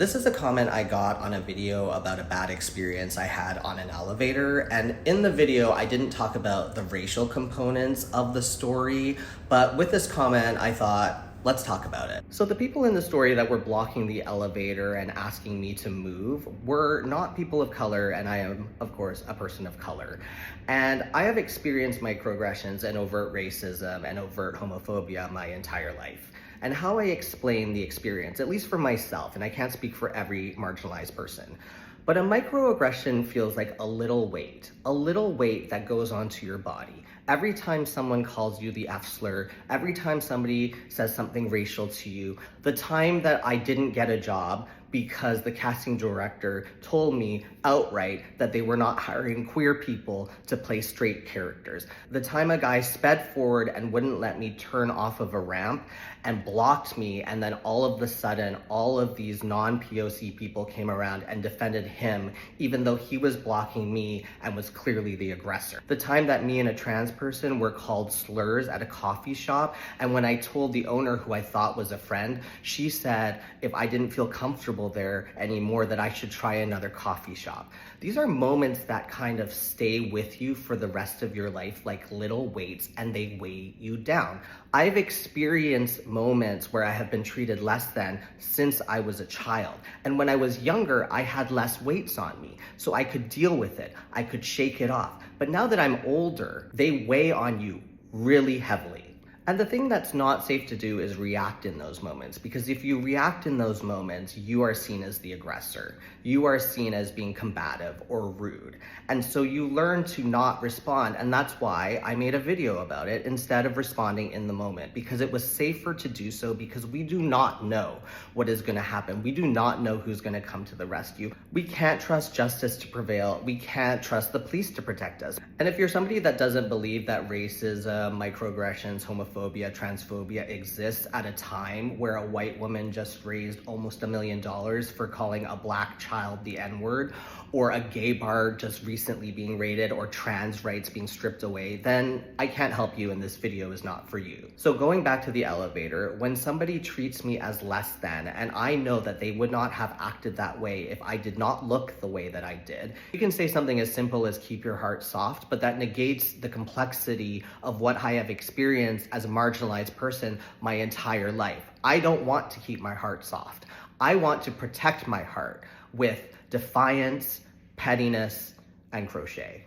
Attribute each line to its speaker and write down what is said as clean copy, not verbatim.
Speaker 1: This is a comment I got on a video about a bad experience I had on an elevator. And in the video, I didn't talk about the racial components of the story, but with this comment, I thought, let's talk about it. So the people in the story that were blocking the elevator and asking me to move were not people of color, and I am, of course, a person of color. And I have experienced microaggressions and overt racism and overt homophobia my entire life. And how I explain the experience, at least for myself, and I can't speak for every marginalized person, but a microaggression feels like a little weight that goes onto your body. Every time someone calls you the F slur, every time somebody says something racial to you, the time that I didn't get a job because the casting director told me outright that they were not hiring queer people to play straight characters. The time a guy sped forward and wouldn't let me turn off of a ramp and blocked me, and then all of a sudden, all of these non-POC people came around and defended him, even though he was blocking me and was clearly the aggressor. The time that me and a trans person were called slurs at a coffee shop, and when I told the owner, who I thought was a friend, she said if I didn't feel comfortable there anymore that I should try another coffee shop. These are moments that kind of stay with you for the rest of your life like little weights, and they weigh you down. I've experienced moments where I have been treated less than since I was a child. And when I was younger, I had less weights on me, so I could deal with it. I could shake it off. But now that I'm older, they weigh on you really heavily. And the thing that's not safe to do is react in those moments, because if you react in those moments, you are seen as the aggressor. You are seen as being combative or rude. And so you learn to not respond, and that's why I made a video about it instead of responding in the moment, because it was safer to do so, because we do not know what is going to happen. We do not know who's going to come to the rescue. We can't trust justice to prevail. We can't trust the police to protect us. And if you're somebody that doesn't believe that racism, microaggressions, homophobia, transphobia exists at a time where a white woman just raised almost $1 million for calling a black child the N-word, or a gay bar just recently being raided, or trans rights being stripped away, then I can't help you and this video is not for you. So going back to the elevator, when somebody treats me as less than, and I know that they would not have acted that way if I did not look the way that I did, you can say something as simple as keep your heart soft, but that negates the complexity of what I have experienced as a marginalized person my entire life. I don't want to keep my heart soft. I want to protect my heart with defiance, pettiness, and crochet.